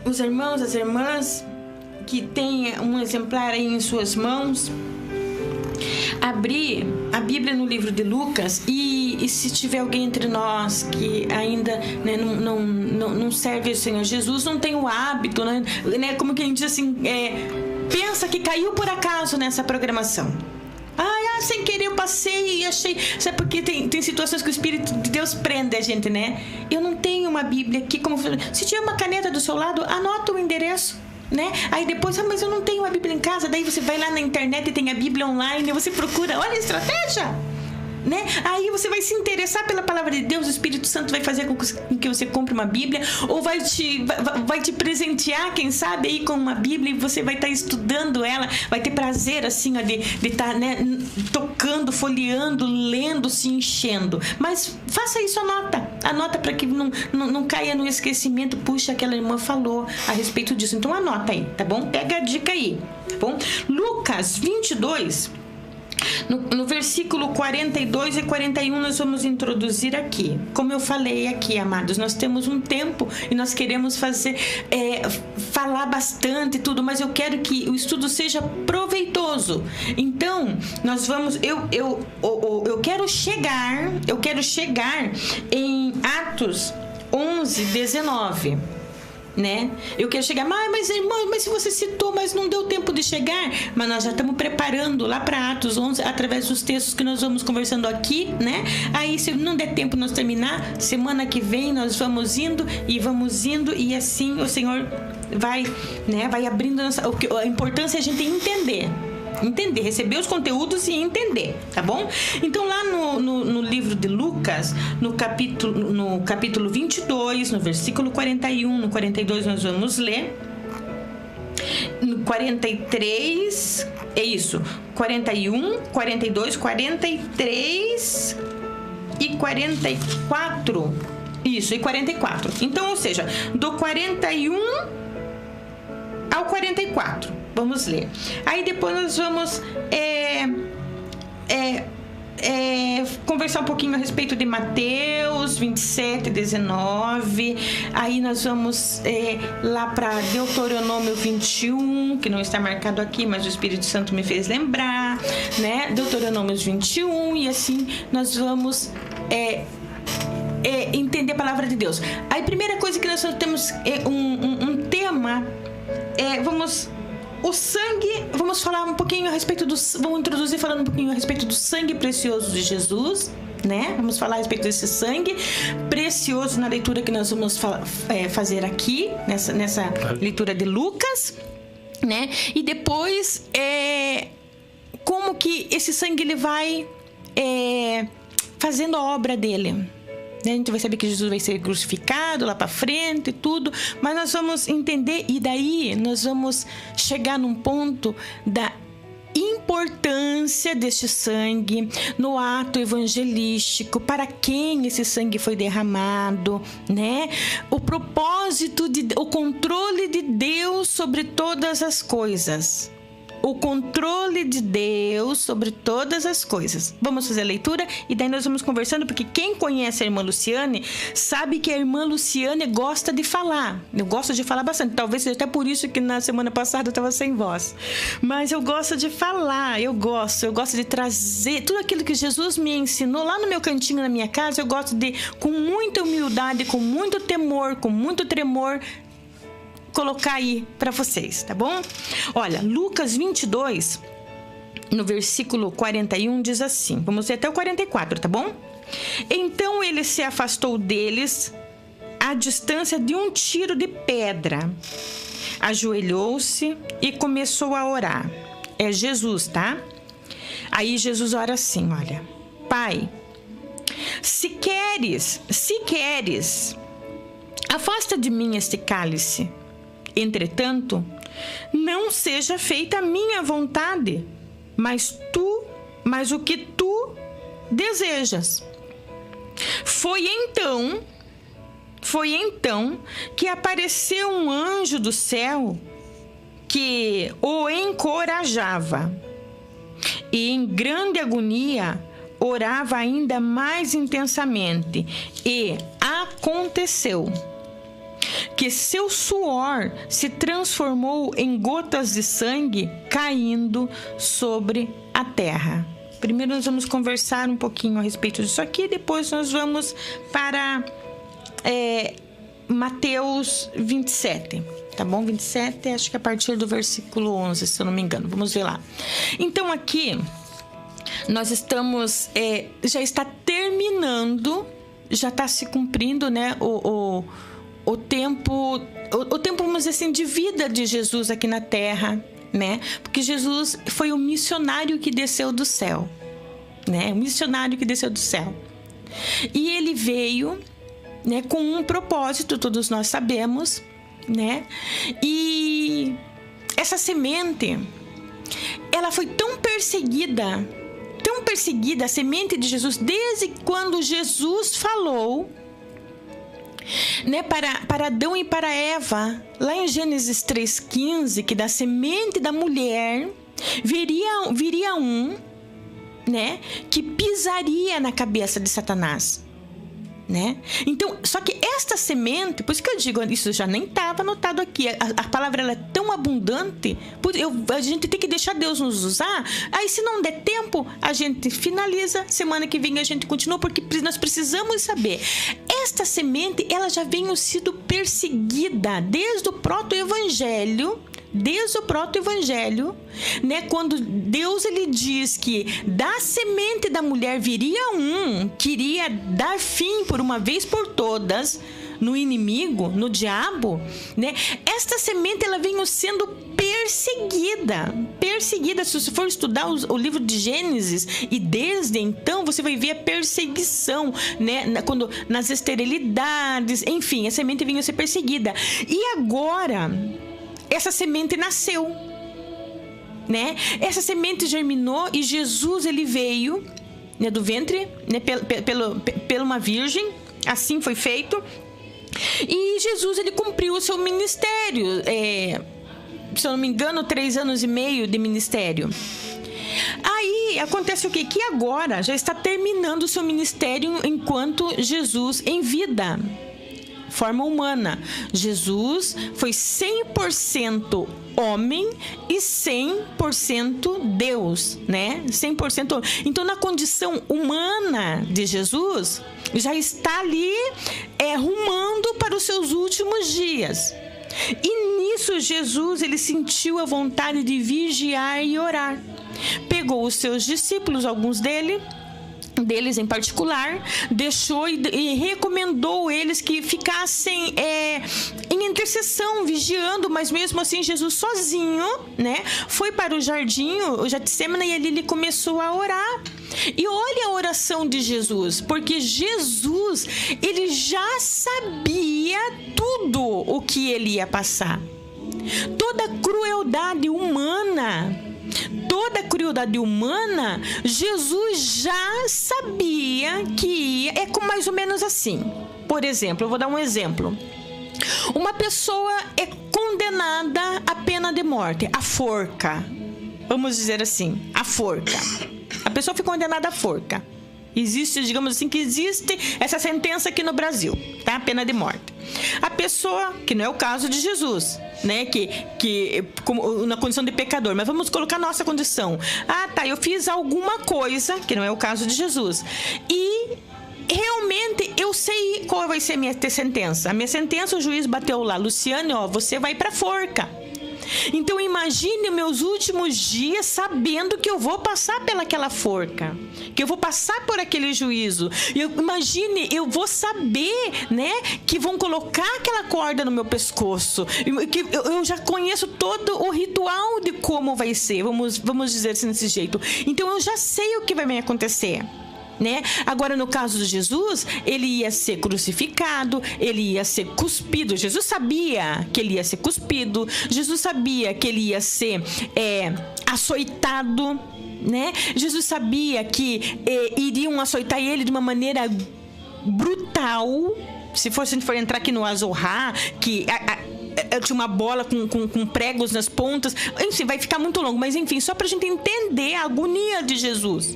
os irmãos, as irmãs que têm um exemplar aí em suas mãos, abrir a Bíblia no livro de Lucas e se tiver alguém entre nós que ainda, né, não serve ao Senhor Jesus, não tem o hábito, né, como que a gente diz assim, pensa que caiu por acaso nessa programação. Sem querer eu passei e achei. Sabe, porque tem situações que o Espírito de Deus prende a gente, né? Eu não tenho uma Bíblia aqui. Se tiver uma caneta do seu lado, anota o endereço, né? Aí depois, mas eu não tenho uma Bíblia em casa. Daí você vai lá na internet e tem a Bíblia online e você procura. Olha a estratégia, né? Aí você vai se interessar pela palavra de Deus. O Espírito Santo vai fazer com que você compre uma Bíblia, ou vai te presentear, quem sabe, aí com uma Bíblia, e você vai estar estudando ela, vai ter prazer assim, ó, de estar, né, tocando, folheando, lendo, se enchendo. Mas faça isso, anota para que não caia no esquecimento. Puxa, aquela irmã falou a respeito disso, então anota aí, tá bom? Pega a dica aí, tá bom? Lucas 22, no versículo 42 e 41 nós vamos introduzir aqui. Como eu falei aqui, amados, nós temos um tempo e nós queremos falar bastante e tudo, mas eu quero que o estudo seja proveitoso. Então, nós vamos, eu quero chegar em Atos 11, 19. Né? Eu quero chegar, mas irmã, mas se você citou, mas não deu tempo de chegar. Mas nós já estamos preparando lá para Atos 11, através dos textos que nós vamos conversando aqui, né? Aí, se não der tempo de nós terminar, semana que vem nós vamos indo, e assim o Senhor vai, né? Vai abrindo a importância é a gente entender, receber os conteúdos e entender, tá bom? Então lá no livro de Lucas, no capítulo 22, no versículo 41, no 42 nós vamos ler, no 43, 41, 42, 43 e 44, e 44. Então, ou seja, do 41 ao 44. Vamos ler. Aí depois nós vamos conversar um pouquinho a respeito de Mateus 27, 19. Aí nós vamos lá para Deuteronômio 21, que não está marcado aqui, mas o Espírito Santo me fez lembrar, né? Deuteronômio 21, e assim nós vamos entender a palavra de Deus. Aí a primeira coisa que nós temos um tema, o sangue. Vamos falar um pouquinho a respeito vamos introduzir falando um pouquinho a respeito do sangue precioso de Jesus, né? Vamos falar a respeito desse sangue precioso na leitura que nós vamos fazer aqui nessa leitura de Lucas, né? E depois como que esse sangue ele vai fazendo a obra dele. A gente vai saber que Jesus vai ser crucificado lá para frente e tudo, mas nós vamos entender, e daí nós vamos chegar num ponto da importância deste sangue no ato evangelístico, para quem esse sangue foi derramado, né? O propósito, o controle de Deus sobre todas as coisas. O controle de Deus sobre todas as coisas. Vamos fazer a leitura e daí nós vamos conversando, porque quem conhece a irmã Luciane sabe que a irmã Luciane gosta de falar. Eu gosto de falar bastante. Talvez seja até por isso que na semana passada eu estava sem voz. Mas eu gosto de falar, eu gosto de trazer tudo aquilo que Jesus me ensinou lá no meu cantinho, na minha casa. Eu gosto de, com muita humildade, com muito temor, com muito tremor, colocar aí para vocês, tá bom? Olha, Lucas 22, no versículo 41, diz assim, vamos ler até o 44, tá bom? Então ele se afastou deles à distância de um tiro de pedra, ajoelhou-se e começou a orar. É Jesus, tá? Aí Jesus ora assim, olha: Pai, se queres, afasta de mim este cálice. Entretanto, não seja feita a minha vontade, mas o que tu desejas. Foi então que apareceu um anjo do céu que o encorajava, e em grande agonia orava ainda mais intensamente. E aconteceu porque seu suor se transformou em gotas de sangue caindo sobre a terra. Primeiro nós vamos conversar um pouquinho a respeito disso aqui, depois nós vamos para Mateus 27, tá bom? 27, acho que a partir do versículo 11, se eu não me engano. Vamos ver lá. Então aqui nós estamos, já está terminando, já está se cumprindo, né, o tempo, vamos dizer assim, de vida de Jesus aqui na terra, né? Porque Jesus foi o missionário que desceu do céu, né? O missionário que desceu do céu. E ele veio, né, com um propósito, todos nós sabemos, né? E essa semente, ela foi tão perseguida, a semente de Jesus, desde quando Jesus falou, né, para Adão e para Eva, lá em Gênesis 3,15, que da semente da mulher viria um, né, que pisaria na cabeça de Satanás, né? Então, só que esta semente, por isso que eu digo, isso já nem estava anotado aqui, a palavra ela é tão abundante, a gente tem que deixar Deus nos usar. Aí se não der tempo, a gente finaliza, semana que vem a gente continua, porque nós precisamos saber, esta semente ela já vem sido perseguida desde o proto-evangelho, né? Quando Deus ele diz que da semente da mulher viria um que iria dar fim por uma vez por todas no inimigo, no diabo, né? Esta semente ela vem sendo perseguida. Se você for estudar o livro de Gênesis, e desde então você vai ver a perseguição, né? Quando nas esterilidades, enfim, a semente vinha a ser perseguida. E agora essa semente nasceu, né? Essa semente germinou e Jesus ele veio, né, do ventre, né, pela uma virgem, assim foi feito. E Jesus ele cumpriu o seu ministério, se eu não me engano, 3 anos e meio de ministério. Aí acontece o quê? Que agora já está terminando o seu ministério enquanto Jesus em vida, forma humana. Jesus foi 100% homem e 100% Deus, né? 100%. Então, na condição humana de Jesus, já está ali rumando para os seus últimos dias. E nisso, Jesus, ele sentiu a vontade de vigiar e orar. Pegou os seus discípulos, alguns deles em particular, deixou e recomendou eles que ficassem em intercessão, vigiando, mas mesmo assim Jesus sozinho, né, foi para o jardim, o Getsemane, e ali ele começou a orar. E olha a oração de Jesus, porque Jesus, ele já sabia tudo o que ele ia passar. Toda a crueldade humana, Jesus já sabia que é mais ou menos assim. Por exemplo, eu vou dar um exemplo. Uma pessoa é condenada à pena de morte, à forca. Vamos dizer assim, à forca. A pessoa foi condenada à forca. Existe, digamos assim, que existe essa sentença aqui no Brasil, tá? Pena de morte. A pessoa, que não é o caso de Jesus, né? Que como, na condição de pecador, mas vamos colocar a nossa condição. Ah, tá, eu fiz alguma coisa, que não é o caso de Jesus, e realmente eu sei qual vai ser a minha sentença. A minha sentença, o juiz bateu lá, Luciane, ó, você vai pra forca. Então imagine meus últimos dias sabendo que eu vou passar pelaquela forca, que eu vou passar por aquele juízo. Imagine, eu vou saber, né, que vão colocar aquela corda no meu pescoço, que eu já conheço todo o ritual de como vai ser, vamos dizer assim desse jeito. Então eu já sei o que vai me acontecer, né? Agora, no caso de Jesus, ele ia ser crucificado, ele ia ser cuspido. Jesus sabia que ele ia ser cuspido, Jesus sabia que ele ia ser açoitado, né? Jesus sabia que iriam açoitar ele de uma maneira brutal. Se a gente for entrar aqui no Azorra, que tinha uma bola com pregos nas pontas, enfim, vai ficar muito longo, mas enfim, só pra gente entender a agonia de Jesus.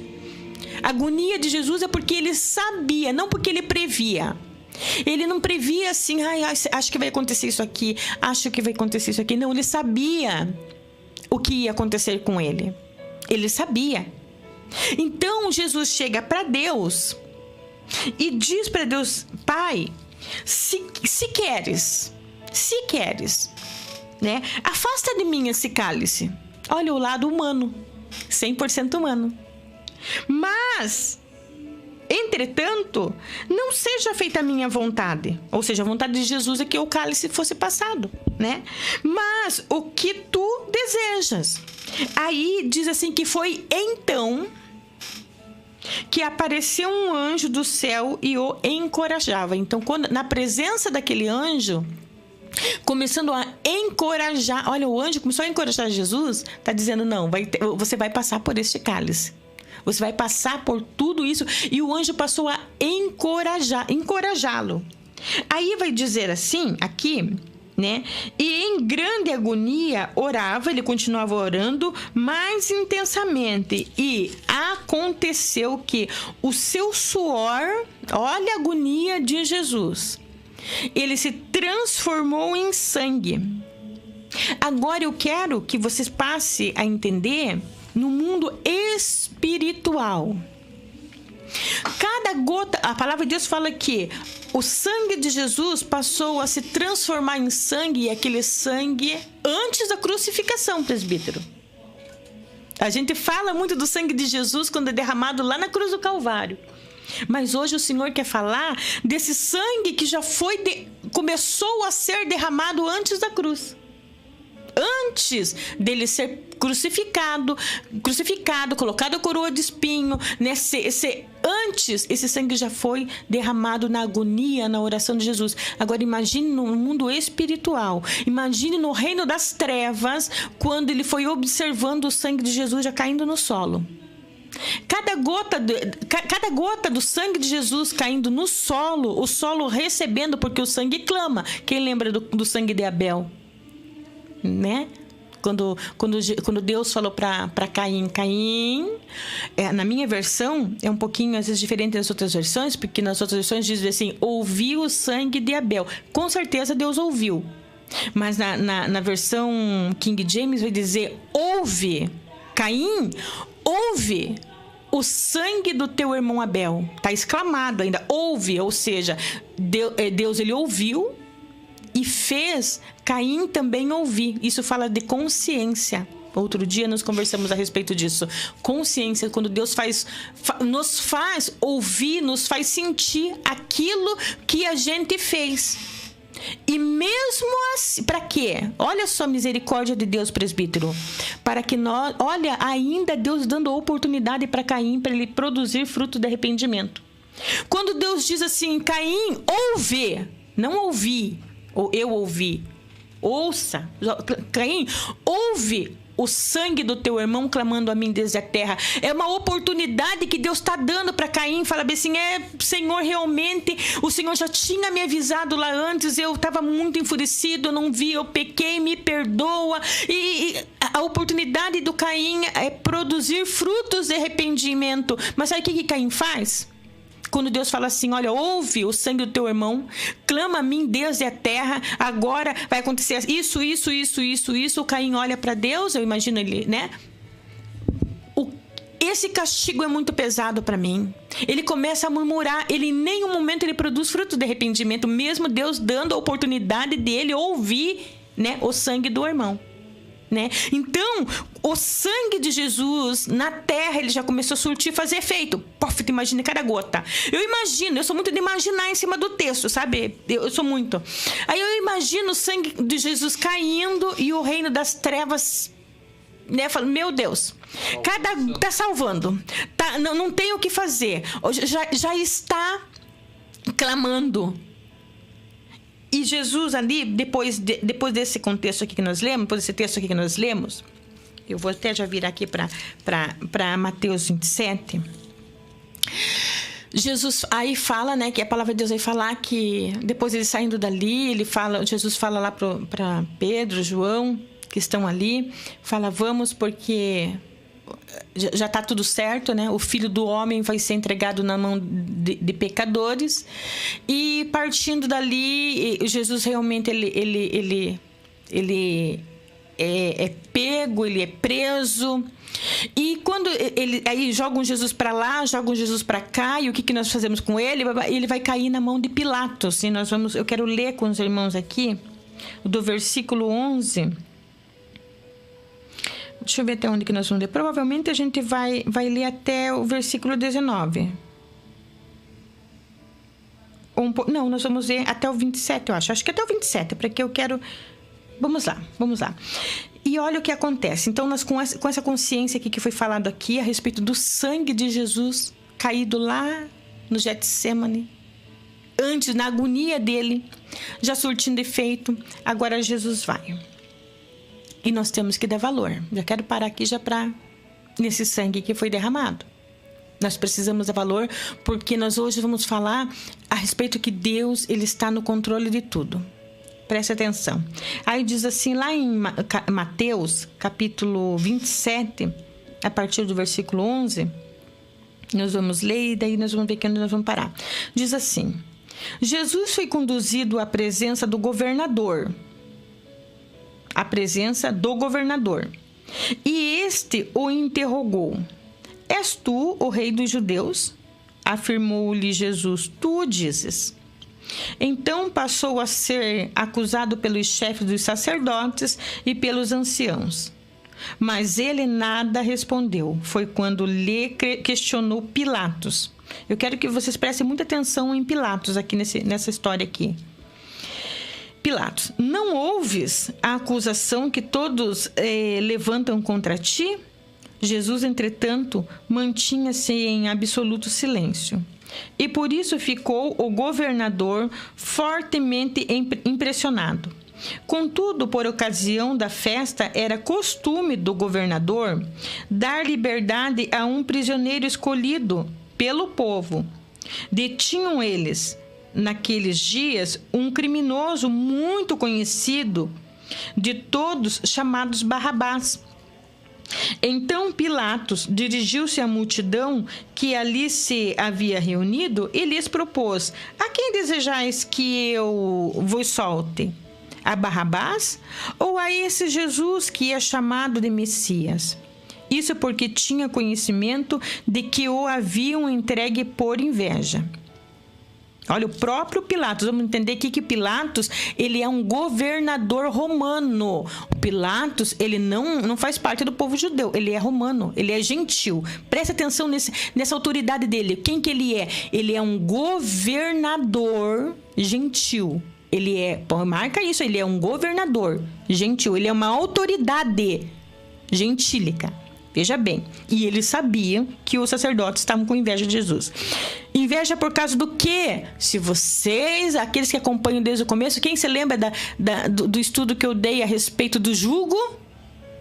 A agonia de Jesus é porque ele sabia, não porque ele previa. Ele não previa assim, acho que vai acontecer isso aqui, acho que vai acontecer isso aqui. Não, ele sabia o que ia acontecer com ele. Ele sabia. Então, Jesus chega para Deus e diz para Deus: Pai, se queres, né, afasta de mim esse cálice. Olha o lado humano, 100% humano. Mas, entretanto, não seja feita a minha vontade. Ou seja, a vontade de Jesus é que o cálice fosse passado, né? Mas o que tu desejas. Aí diz assim que foi então que apareceu um anjo do céu e o encorajava. Então, na presença daquele anjo, começando a encorajar, olha, o anjo começou a encorajar Jesus, tá dizendo: não, você vai passar por este cálice, você vai passar por tudo isso. E o anjo passou a encorajá-lo. Aí vai dizer assim, aqui, né? E em grande agonia orava, ele continuava orando mais intensamente, e aconteceu que o seu suor, olha a agonia de Jesus, ele se transformou em sangue. Agora eu quero que vocês passem a entender no mundo espiritual. Cada gota, a palavra de Deus fala que o sangue de Jesus passou a se transformar em sangue, e aquele sangue antes da crucificação, presbítero. A gente fala muito do sangue de Jesus quando é derramado lá na cruz do Calvário. Mas hoje o Senhor quer falar desse sangue que já começou a ser derramado antes da cruz. Antes dele ser crucificado, colocado a coroa de espinho, né? Antes, esse sangue já foi derramado na agonia, na oração de Jesus. Agora imagine no mundo espiritual, imagine no reino das trevas, quando ele foi observando o sangue de Jesus já caindo no solo. Cada gota do sangue de Jesus caindo no solo, o solo recebendo, porque o sangue clama. Quem lembra do sangue de Abel? Né? Quando Deus falou para Caim, na minha versão é um pouquinho às vezes diferente das outras versões, porque nas outras versões diz assim: ouviu o sangue de Abel. Com certeza Deus ouviu, mas na versão King James vai dizer: ouve, Caim, ouve o sangue do teu irmão Abel. Está exclamado ainda, ouve, ou seja, Deus ele ouviu e fez Caim também ouvir. Isso fala de consciência. Outro dia nós conversamos a respeito disso. Consciência, quando Deus nos faz ouvir, nos faz sentir aquilo que a gente fez. E mesmo assim, para quê? Olha só a misericórdia de Deus, presbítero. Para que nós, olha, ainda Deus dando oportunidade para Caim, para ele produzir fruto de arrependimento. Quando Deus diz assim: Caim, ouve, não ouvi, ou eu ouvi, ouça, Caim, ouve o sangue do teu irmão clamando a mim desde a terra. É uma oportunidade que Deus está dando para Caim. Fala bem assim: Senhor, realmente o Senhor já tinha me avisado lá antes, eu estava muito enfurecido, eu não vi, eu pequei, me perdoa. E a oportunidade do Caim é produzir frutos de arrependimento. Mas sabe o que Caim faz? Quando Deus fala assim: olha, ouve o sangue do teu irmão, clama a mim desde a terra, agora vai acontecer isso, o Caim olha para Deus, eu imagino ele, né? Esse castigo é muito pesado para mim. Ele começa a murmurar, ele em nenhum momento ele produz fruto de arrependimento, mesmo Deus dando a oportunidade dele ouvir, né, o sangue do irmão. Né? Então, o sangue de Jesus na terra, ele já começou a surtir, fazer efeito. Pof, tu imagina cada gota. Eu sou muito de imaginar em cima do texto, sabe? Eu sou muito. Aí eu imagino o sangue de Jesus caindo e o reino das trevas, né? Falo, meu Deus, tá salvando. Tá, não tem o que fazer. Já está clamando. E Jesus ali, depois desse contexto aqui que nós lemos, depois desse texto aqui que nós lemos, eu vou até já virar aqui para Mateus 27. Jesus aí fala, né, que a palavra de Deus vai falar que depois ele saindo dali, Jesus fala lá para Pedro, João, que estão ali, fala: vamos, porque já está tudo certo, né? O Filho do Homem vai ser entregado na mão de pecadores. E partindo dali, Jesus realmente ele é pego, ele é preso. E quando aí jogam Jesus para lá, jogam Jesus para cá, e o que nós fazemos com ele? Ele vai cair na mão de Pilatos. E eu quero ler com os irmãos aqui, do versículo 11. Deixa eu ver até onde que nós vamos ler. Provavelmente a gente vai ler até o versículo 19. Não, nós vamos ler até o 27, eu acho. Acho que até o 27, porque eu quero... Vamos lá. E olha o que acontece. Então, nós com essa consciência aqui que foi falado aqui, a respeito do sangue de Jesus caído lá no Getsêmani, antes, na agonia dele, já surtindo efeito, agora Jesus vai. E nós temos que dar valor. Já quero parar aqui nesse sangue que foi derramado. Nós precisamos dar valor, porque nós hoje vamos falar a respeito que Deus, ele está no controle de tudo. Preste atenção. Aí diz assim, lá em Mateus, capítulo 27, a partir do versículo 11, nós vamos ler e daí nós vamos ver que onde nós vamos parar. Diz assim: Jesus foi conduzido à presença do governador. E este o interrogou: És tu o rei dos judeus? Afirmou-lhe Jesus: Tu o dizes. Então passou a ser acusado pelos chefes dos sacerdotes e pelos anciãos. Mas ele nada respondeu. Foi quando lhe questionou Pilatos. Eu quero que vocês prestem muita atenção em Pilatos aqui nessa história aqui. Pilatos: não ouves a acusação que todos levantam contra ti? Jesus, entretanto, mantinha-se em absoluto silêncio. E por isso ficou o governador fortemente impressionado. Contudo, por ocasião da festa, era costume do governador dar liberdade a um prisioneiro escolhido pelo povo. Detinham eles, naqueles dias, um criminoso muito conhecido de todos, chamado Barrabás. Então Pilatos dirigiu-se à multidão que ali se havia reunido e lhes propôs: a quem desejais que eu vos solte? A Barrabás ou a esse Jesus que é chamado de Messias? Isso porque tinha conhecimento de que o haviam entregue por inveja. Olha, o próprio Pilatos, vamos entender aqui que Pilatos, ele é um governador romano. O Pilatos, ele não faz parte do povo judeu, ele é romano, ele é gentil. Preste atenção nessa autoridade dele. Quem que ele é? Ele é um governador gentil. Ele marca isso, ele é um governador gentil, ele é uma autoridade gentílica. Veja bem, e ele sabia que os sacerdotes estavam com inveja de Jesus. Inveja por causa do quê? Se vocês, aqueles que acompanham desde o começo, quem se lembra do estudo que eu dei a respeito do jugo?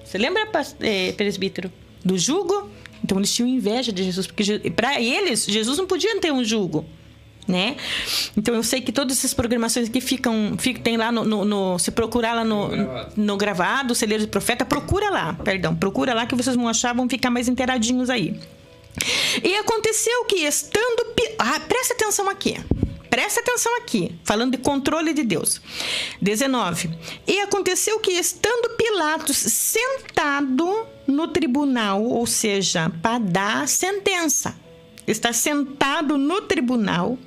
Você lembra, presbítero? Do jugo? Então eles tinham inveja de Jesus, porque para eles, Jesus não podia ter um jugo, né? Então eu sei que todas essas programações aqui tem lá se procurar lá no gravado, Celeiro de Profeta, procura lá que vocês vão achar, vão ficar mais inteiradinhos aí. E aconteceu que estando... presta atenção aqui, falando de controle de Deus. 19. E aconteceu que estando Pilatos sentado no tribunal, ou seja, para dar sentença, está sentado no tribunal,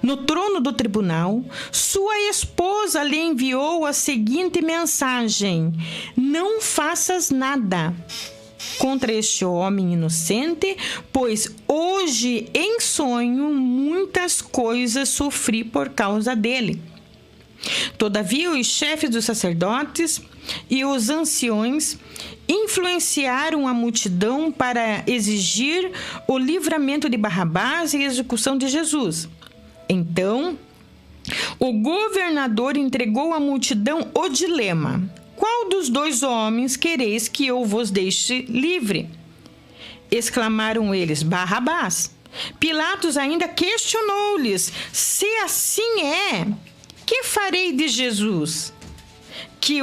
no trono do tribunal, sua esposa lhe enviou a seguinte mensagem: não faças nada contra este homem inocente, pois hoje em sonho muitas coisas sofri por causa dele. Todavia os chefes dos sacerdotes e os anciões influenciaram a multidão para exigir o livramento de Barrabás e a execução de Jesus. Então, o governador entregou à multidão o dilema: qual dos dois homens quereis que eu vos deixe livre? Exclamaram eles: Barrabás. Pilatos ainda questionou-lhes: se assim é, que farei de Jesus, que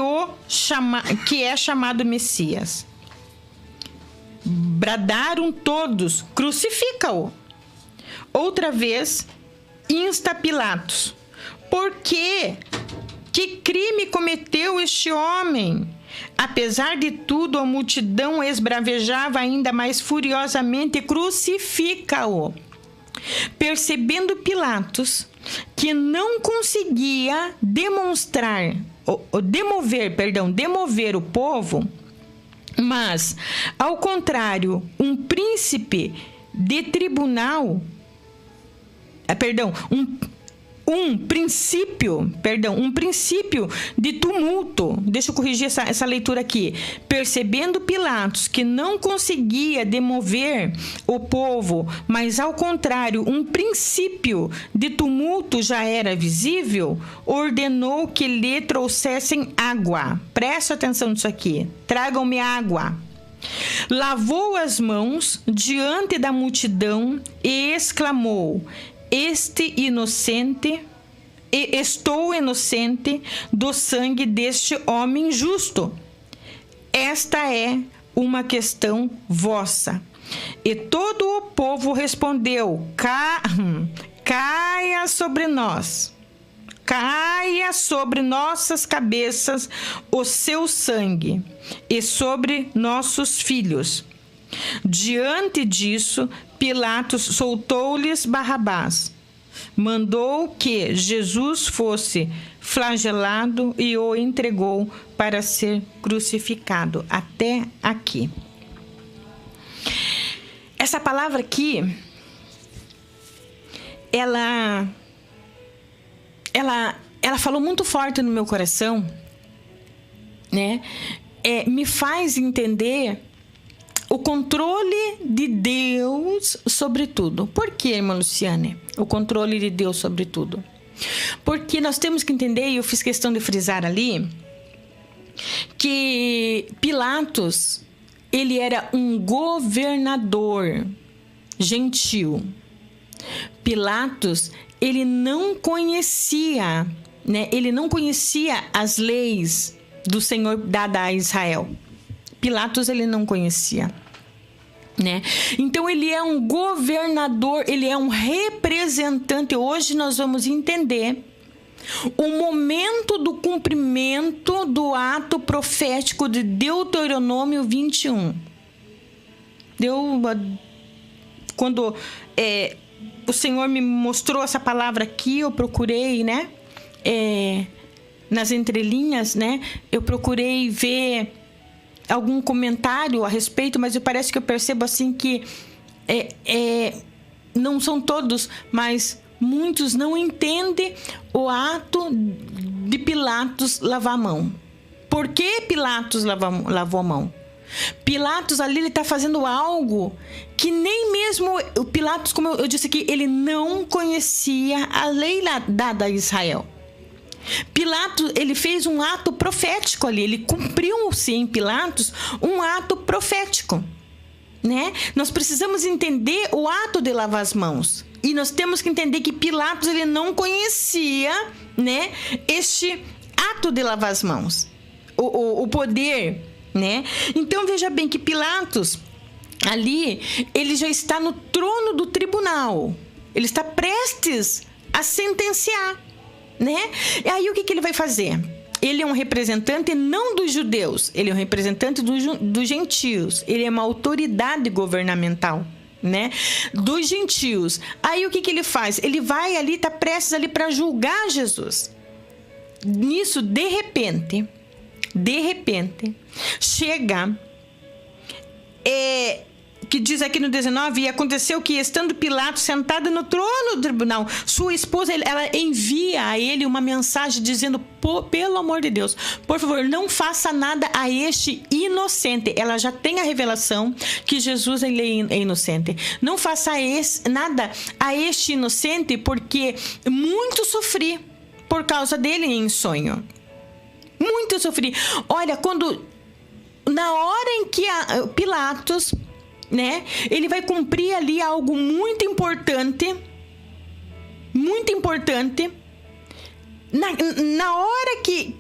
é chamado Messias? bradaram todos: crucifica-o. Outra vez, insta Pilatos: por quê? Que crime cometeu este homem? Apesar de tudo, a multidão esbravejava ainda mais furiosamente: crucifica-o. Percebendo Pilatos que não conseguia demover o povo, mas, ao contrário, um príncipe de tribunal, um princípio de tumulto. Deixa eu corrigir essa leitura aqui. Percebendo Pilatos que não conseguia demover o povo, mas ao contrário, um princípio de tumulto já era visível, ordenou que lhe trouxessem água. Presta atenção nisso aqui. Tragam-me água. Lavou as mãos diante da multidão e exclamou: estou inocente do sangue deste homem justo. Esta é uma questão vossa. E todo o povo respondeu: caia sobre nós, caia sobre nossas cabeças o seu sangue e sobre nossos filhos. Diante disso, Pilatos soltou-lhes Barrabás, mandou que Jesus fosse flagelado e o entregou para ser crucificado. Até aqui. Essa palavra aqui, ela falou muito forte no meu coração, né? Me faz entender o controle de Deus sobre tudo. Por que, irmã Luciane? O controle de Deus sobre tudo. Porque nós temos que entender, e eu fiz questão de frisar ali, que Pilatos, ele era um governador gentil. Pilatos, ele não conhecia, né? Ele não conhecia as leis do Senhor dadas a Israel. Pilatos, ele não conhecia, né? Então, ele é um governador, ele é um representante. Hoje nós vamos entender o momento do cumprimento do ato profético de Deuteronômio 21. Quando o Senhor me mostrou essa palavra aqui, eu procurei, né? Nas entrelinhas, né? Eu procurei ver algum comentário a respeito, mas parece que eu percebo assim que não são todos, mas muitos não entendem o ato de Pilatos lavar a mão. Por que Pilatos lavou a mão? Pilatos ali, ele está fazendo algo que nem mesmo o Pilatos, como eu disse aqui, ele não conhecia a lei dada a Israel. Pilatos, ele fez um ato profético ali, ele cumpriu, sim, Pilatos, um ato profético, né? Nós precisamos entender o ato de lavar as mãos, e nós temos que entender que Pilatos, ele não conhecia, né, este ato de lavar as mãos, o poder, né? Então veja bem que Pilatos ali, ele já está no trono do tribunal, ele está prestes a sentenciar, né? E aí o que ele vai fazer? Ele é um representante não dos judeus, ele é um representante dos gentios, ele é uma autoridade governamental, né? Dos gentios. Aí o que ele faz? Ele vai ali, está prestes ali para julgar Jesus. Nisso, de repente, chega, que diz aqui no 19, e aconteceu que, estando Pilatos sentado no trono do tribunal, sua esposa, ela envia a ele uma mensagem dizendo: pelo amor de Deus, por favor, não faça nada a este inocente. Ela já tem a revelação que Jesus, ele é inocente. Não faça nada a este inocente, porque muito sofri por causa dele em sonho. Muito sofri. Olha, na hora em que Pilatos, né, ele vai cumprir ali algo muito importante, na hora que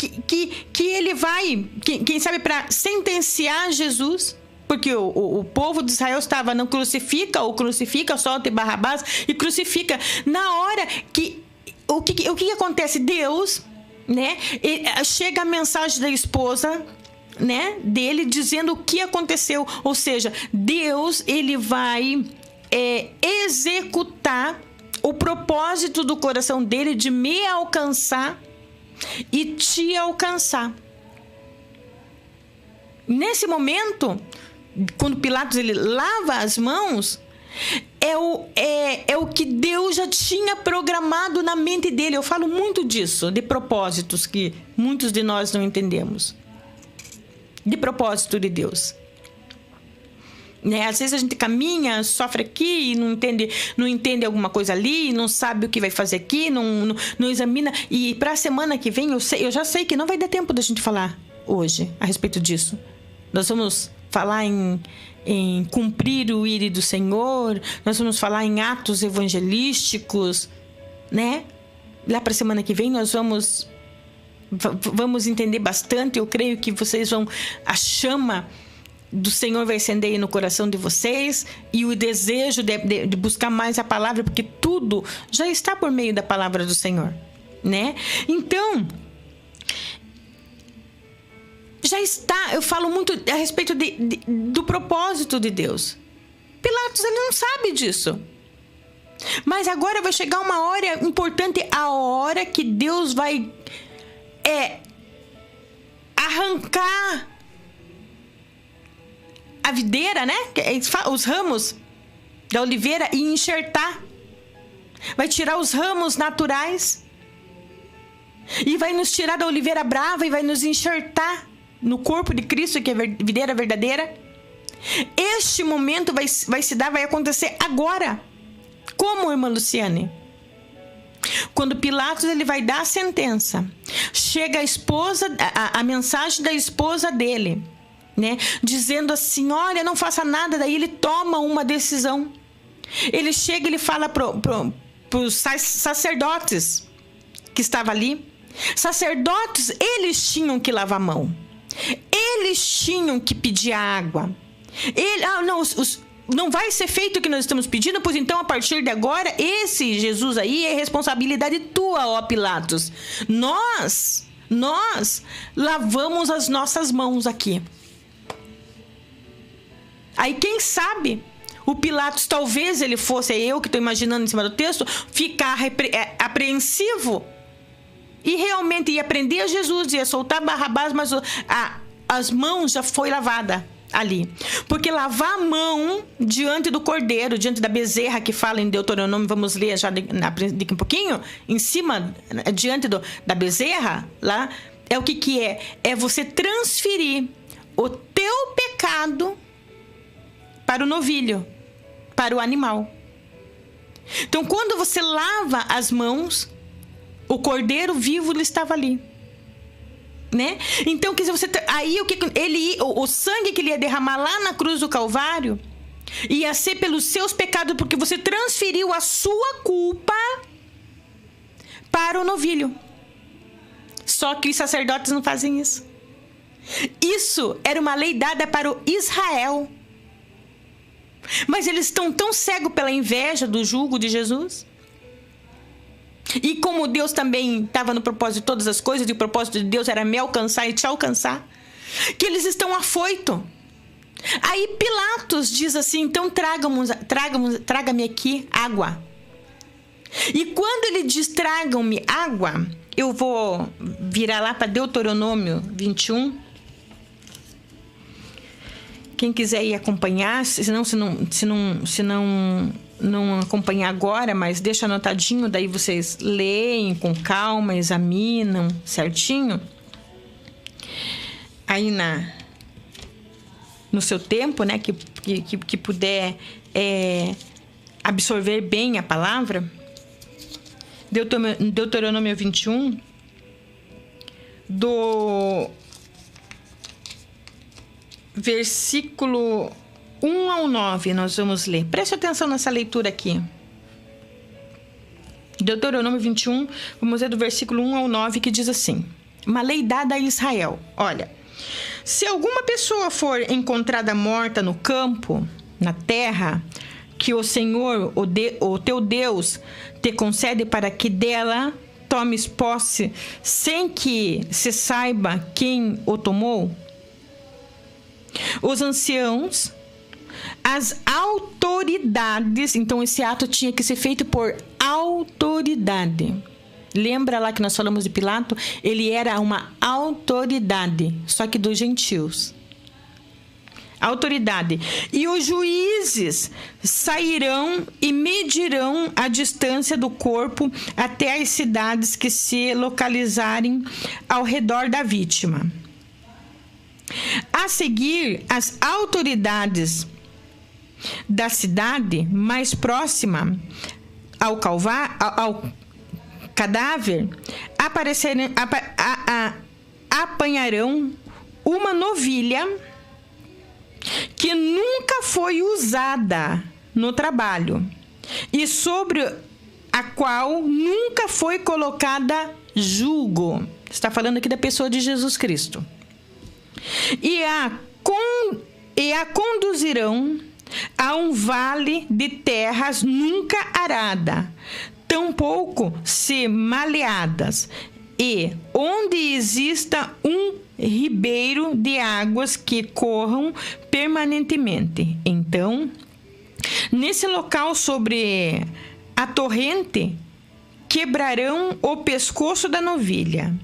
ele vai, quem sabe, para sentenciar Jesus, porque o povo de Israel estava, não crucifica, ou crucifica, solta Barrabás e crucifica. Na hora que... O que acontece? Deus, né? Chega a mensagem da esposa, né, dele, dizendo o que aconteceu. Ou seja, Deus, ele vai executar o propósito do coração dele de me alcançar e te alcançar. Nesse momento, quando Pilatos ele lava as mãos, é o que Deus já tinha programado na mente dele. Eu falo muito disso, de propósitos que muitos de nós não entendemos. De propósito de Deus. Né? Às vezes a gente caminha, sofre aqui e não entende alguma coisa ali, não sabe o que vai fazer aqui, não examina. E para a semana que vem, eu já sei que não vai dar tempo da gente falar hoje a respeito disso. Nós vamos falar em cumprir o íris do Senhor, nós vamos falar em atos evangelísticos, né? Lá para a semana que vem nós vamos entender bastante. Eu creio que vocês a chama do Senhor vai acender aí no coração de vocês, e o desejo de buscar mais a palavra, porque tudo já está por meio da palavra do Senhor, né? Então, já está, eu falo muito a respeito do propósito de Deus. Pilatos, ele não sabe disso. Mas agora vai chegar uma hora importante, a hora que Deus vai arrancar a videira, né? Os ramos da oliveira e enxertar. Vai tirar os ramos naturais e vai nos tirar da oliveira brava e vai nos enxertar no corpo de Cristo, que é a videira verdadeira. Este momento vai acontecer agora. Como, irmã Luciane? Quando Pilatos ele vai dar a sentença, chega a mensagem da esposa dele, né, dizendo assim: olha, não faça nada. Daí ele toma uma decisão. Ele chega e ele fala para os sacerdotes que estavam ali. Sacerdotes, eles tinham que lavar a mão. Eles tinham que pedir água. Não vai ser feito o que nós estamos pedindo, pois então, a partir de agora, esse Jesus aí é responsabilidade tua, ó Pilatos. Nós lavamos as nossas mãos aqui. Aí, quem sabe, o Pilatos, talvez ele fosse, eu que estou imaginando em cima do texto, ficar apreensivo e realmente ia prender a Jesus, ia soltar Barrabás, mas as mãos já foi lavada ali. Porque lavar a mão diante do cordeiro, diante da bezerra, que fala em Deuteronômio, vamos ler já daqui um pouquinho, em cima, diante da bezerra, lá, é o que é? É você transferir o teu pecado para o novilho, para o animal. Então, quando você lava as mãos, o cordeiro vivo ele estava ali, né? Então, quer dizer, aí o sangue que ele ia derramar lá na cruz do Calvário ia ser pelos seus pecados, porque você transferiu a sua culpa para o novilho. Só que os sacerdotes não fazem isso. Isso era uma lei dada para o Israel. Mas eles estão tão cegos pela inveja do jugo de Jesus. E como Deus também estava no propósito de todas as coisas, e o propósito de Deus era me alcançar e te alcançar, que eles estão afoitos. Aí Pilatos diz assim: então traga-me aqui água. E quando ele diz tragam-me água, eu vou virar lá para Deuteronômio 21. Quem quiser ir acompanhar, se não acompanhar agora, mas deixa anotadinho, daí vocês leem com calma, examinam certinho. Aí no seu tempo, né, que puder absorver bem a palavra. Deuteronômio 21, do versículo 1 ao 9, nós vamos ler. Preste atenção nessa leitura aqui. Deuteronômio 21, vamos ler do versículo 1 ao 9, que diz assim: uma lei dada a Israel. Olha, Se alguma pessoa for encontrada morta no campo, na terra, que o Senhor, o teu Deus, te concede para que dela tomes posse sem que se saiba quem o tomou, os anciãos, as autoridades, então esse ato tinha que ser feito por autoridade. Lembra lá que nós falamos de Pilato? Ele era uma autoridade, só que dos gentios. Autoridade. E os juízes sairão e medirão a distância do corpo até as cidades que se localizarem ao redor da vítima. A seguir, as autoridades da cidade mais próxima ao cadáver apanharão uma novilha que nunca foi usada no trabalho e sobre a qual nunca foi colocada julgo. Está falando aqui da pessoa de Jesus Cristo. E a conduzirão a um vale de terras nunca arada, tampouco se maleadas, e onde exista um ribeiro de águas que corram permanentemente. Então, nesse local sobre a torrente, quebrarão o pescoço da novilha.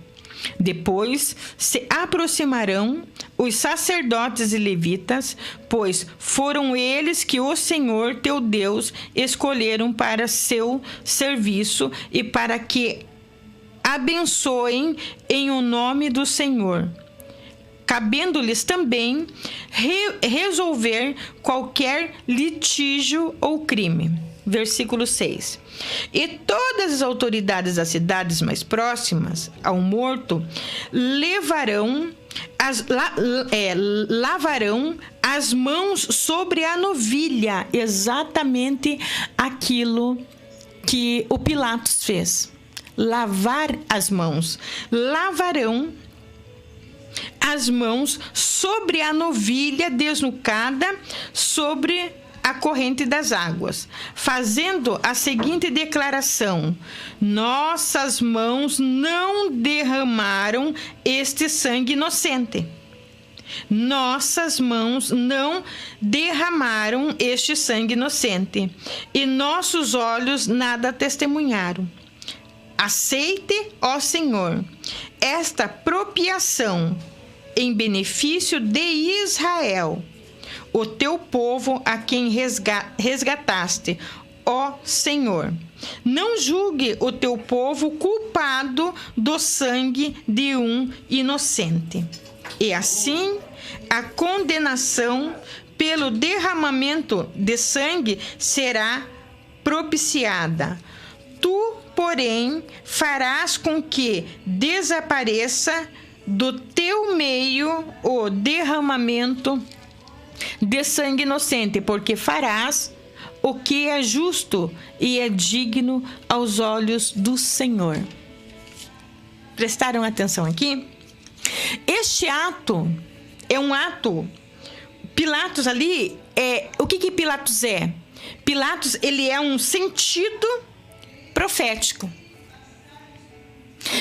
Depois se aproximarão os sacerdotes e levitas, pois foram eles que o Senhor teu Deus escolheram para seu serviço e para que abençoem em o nome do Senhor, cabendo-lhes também resolver qualquer litígio ou crime. Versículo 6. E todas as autoridades das cidades mais próximas ao morto lavarão as mãos sobre a novilha, exatamente aquilo que o Pilatos fez. Lavar as mãos. Lavarão as mãos sobre a novilha desnucada, sobre a corrente das águas, fazendo a seguinte declaração: nossas mãos não derramaram este sangue inocente. Nossas mãos não derramaram este sangue inocente, e nossos olhos nada testemunharam. Aceite, ó Senhor, esta propiação em benefício de Israel, o teu povo a quem resgataste, ó Senhor. Não julgue o teu povo culpado do sangue de um inocente. E assim, a condenação pelo derramamento de sangue será propiciada. Tu, porém, farás com que desapareça do teu meio o derramamento de sangue inocente, porque farás o que é justo e é digno aos olhos do Senhor. Prestaram atenção aqui? Este ato é um ato. Pilatos ali o que Pilatos é? Pilatos, ele é um sentido profético.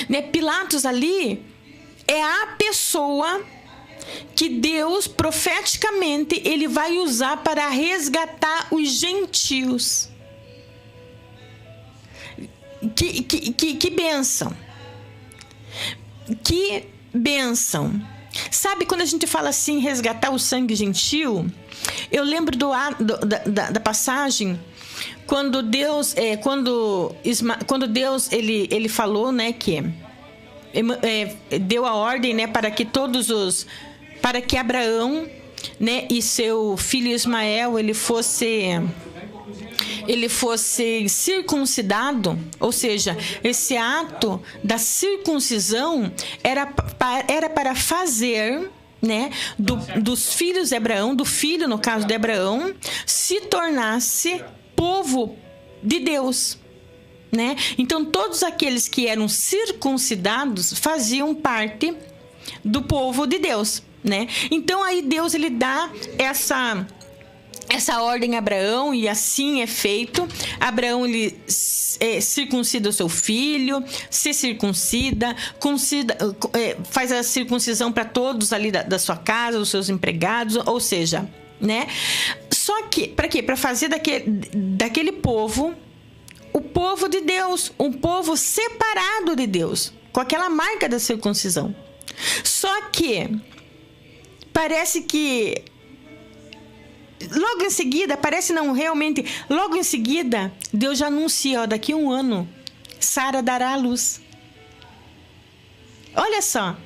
Né? Pilatos ali é a pessoa que Deus profeticamente ele vai usar para resgatar os gentios. Que bênção! Que bênção! Sabe, quando a gente fala assim, resgatar o sangue gentil, eu lembro da passagem quando Deus ele falou, né, que deu a ordem, né, para que Abraão, né, e seu filho Ismael ele fosse circuncidado, ou seja, esse ato da circuncisão era para fazer, né, dos filhos de Abraão, do filho, no caso de Abraão, se tornasse povo de Deus. Né? Então, todos aqueles que eram circuncidados faziam parte do povo de Deus. né? Então aí Deus, ele dá essa ordem a Abraão, e assim é feito. Abraão, ele circuncida o seu filho, se circuncida, faz a circuncisão para todos ali da sua casa, dos seus empregados, ou seja, né? Só que, para quê? Para fazer daquele povo o povo de Deus, um povo separado de Deus, com aquela marca da circuncisão. Só que parece que logo em seguida, logo em seguida, Deus já anuncia, daqui a 1 ano, Sara dará à luz. Olha só,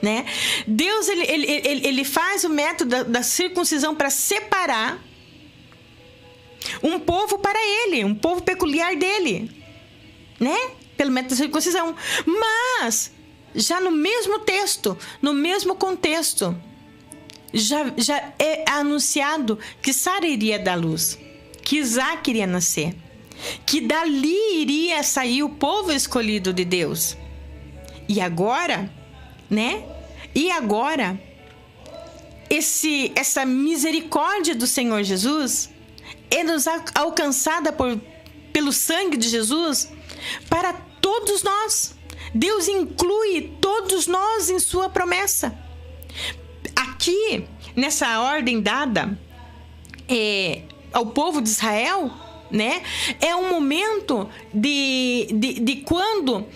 né? Deus, ele faz o método da circuncisão para separar um povo para ele, um povo peculiar dele, né? Pelo método da circuncisão. Mas, já no mesmo texto, no mesmo contexto, já é anunciado que Sara iria dar luz, que Isaac iria nascer, que dali iria sair o povo escolhido de Deus. E agora, né? Essa misericórdia do Senhor Jesus é nos alcançada pelo sangue de Jesus para todos nós. Deus inclui todos nós em sua promessa. Aqui, nessa ordem dada ao povo de Israel, né, é um momento de quando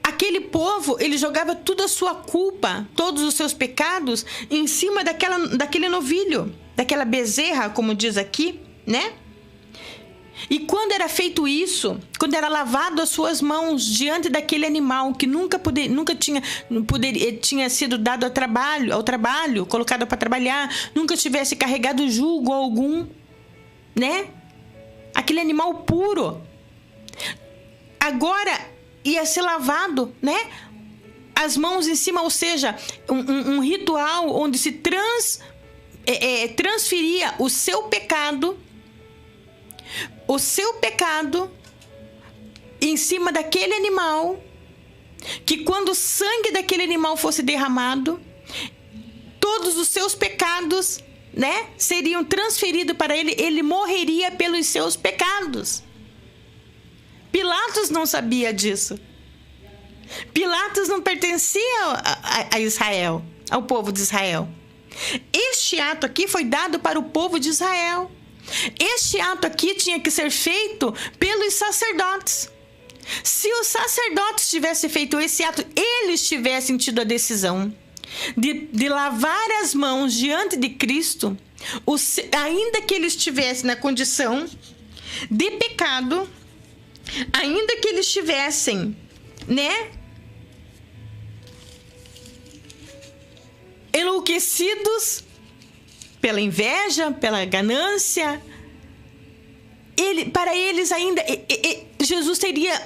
aquele povo, ele jogava toda a sua culpa, todos os seus pecados em cima daquele novilho, daquela bezerra, como diz aqui, né? E quando era feito isso, quando era lavado as suas mãos diante daquele animal que nunca tinha sido dado ao trabalho, colocado para trabalhar, nunca tivesse carregado jugo algum, né? Aquele animal puro. Agora ia ser lavado, né? As mãos em cima, ou seja, um ritual onde se transferia o seu pecado em cima daquele animal, que quando o sangue daquele animal fosse derramado, todos os seus pecados, né, seriam transferidos para ele morreria pelos seus pecados. Pilatos não sabia disso. Pilatos não pertencia a Israel, ao povo de Israel. Este ato aqui foi dado para o povo de Israel. Este ato aqui tinha que ser feito pelos sacerdotes. Se os sacerdotes tivessem feito esse ato, eles tivessem tido a decisão de lavar as mãos diante de Cristo, ainda que eles estivessem na condição de pecado, ainda que eles estivessem, né, enlouquecidos pela inveja, pela ganância, para eles ainda, Jesus teria,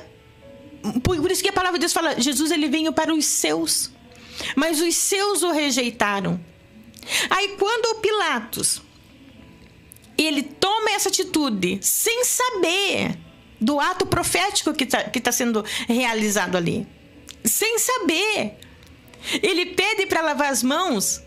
por isso que a palavra de Deus fala, Jesus, ele veio para os seus, mas os seus o rejeitaram. Aí quando o Pilatos, ele toma essa atitude, sem saber do ato profético que tá sendo realizado ali, sem saber, ele pede para lavar as mãos,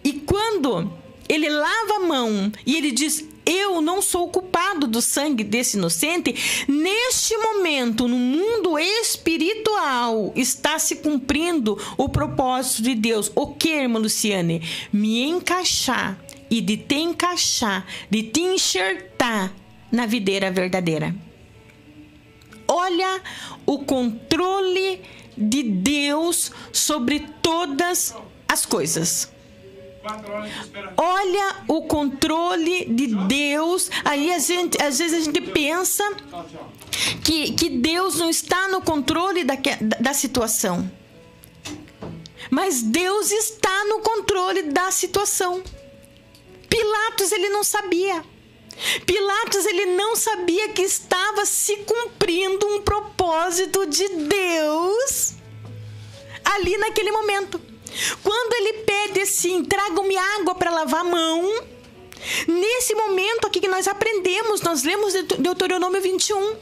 e quando ele lava a mão e ele diz, eu não sou culpado do sangue desse inocente, neste momento, no mundo espiritual, está se cumprindo o propósito de Deus. O que, irmã Luciane? Me encaixar e de te encaixar, de te enxertar na videira verdadeira. Olha o controle de Deus sobre todas as coisas. Olha o controle de Deus. Aí às vezes a gente pensa que Deus não está no controle da situação. Mas Deus está no controle da situação. Pilatos, ele não sabia. Pilatos, ele não sabia que estava se cumprindo um propósito de Deus ali naquele momento. Quando ele pede assim, tragam-me água para lavar a mão, nesse momento aqui que nós aprendemos, nós lemos Deuteronômio 21,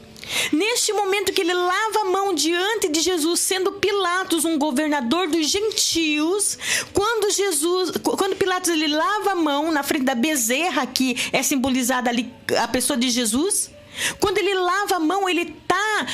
Neste momento que ele lava a mão diante de Jesus, sendo Pilatos um governador dos gentios, quando Pilatos ele lava a mão na frente da bezerra, que é simbolizada ali a pessoa de Jesus, quando ele lava a mão, ele está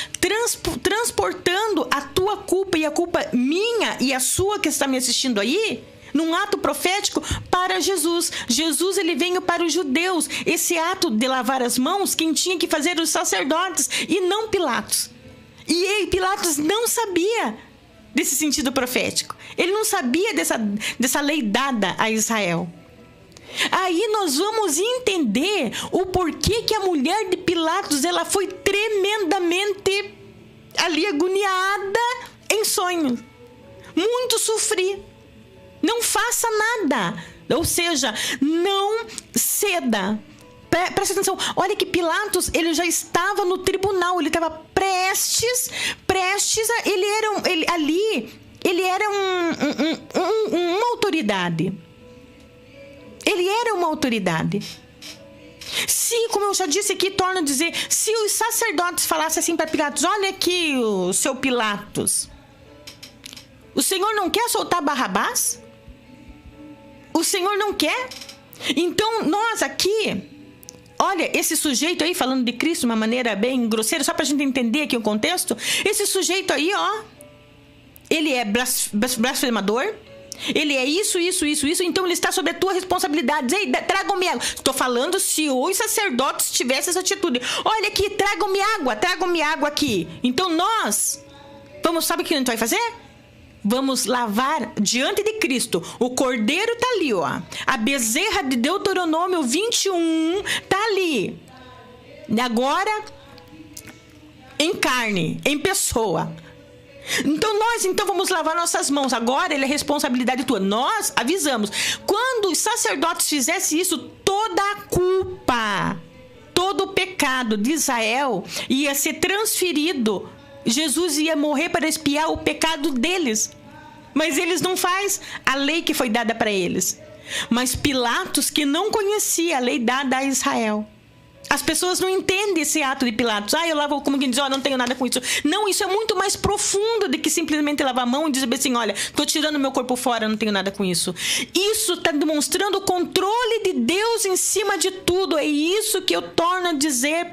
transportando a tua culpa e a culpa minha e a sua que está me assistindo aí, num ato profético para Jesus. Jesus, ele veio para os judeus. Esse ato de lavar as mãos, quem tinha que fazer os sacerdotes e não Pilatos. E Pilatos não sabia desse sentido profético. Ele não sabia dessa lei dada a Israel. Aí nós vamos entender o porquê que a mulher de Pilatos, ela foi tremendamente ali agoniada em sonho. Muito sofrer. Não faça nada. Ou seja, não ceda. Presta atenção. Olha que Pilatos, ele já estava no tribunal. Ele estava prestes a... Ele era uma autoridade. Ele era uma autoridade. Se, como eu já disse aqui, torno a dizer, se os sacerdotes falassem assim para Pilatos: olha aqui, o seu Pilatos, o Senhor não quer soltar Barrabás? O Senhor não quer? Então, nós aqui, olha, esse sujeito aí, falando de Cristo de uma maneira bem grosseira, só pra gente entender aqui o contexto, esse sujeito aí, ó, ele é blasfemador, ele é isso, então ele está sob a tua responsabilidade. Ei, tragam-me água. Estou falando se os sacerdotes tivessem essa atitude. Olha aqui, tragam-me água aqui. Então nós, sabe o que a gente vai fazer? Vamos lavar diante de Cristo. O cordeiro tá ali, ó. A bezerra de Deuteronômio 21 tá ali. Agora, em carne, em pessoa. Então nós vamos lavar nossas mãos. Agora ele é responsabilidade tua. Nós avisamos. Quando os sacerdotes fizessem isso, toda a culpa, todo o pecado de Israel ia ser transferido. Jesus ia morrer para expiar o pecado deles. Mas eles não fazem a lei que foi dada para eles. Mas Pilatos, que não conhecia a lei dada a Israel. As pessoas não entendem esse ato de Pilatos. Eu lavo, como quem diz, não tenho nada com isso. Não, isso é muito mais profundo do que simplesmente lavar a mão e dizer assim, olha, tô tirando meu corpo fora, não tenho nada com isso. Isso está demonstrando o controle de Deus em cima de tudo. É isso que eu torno a dizer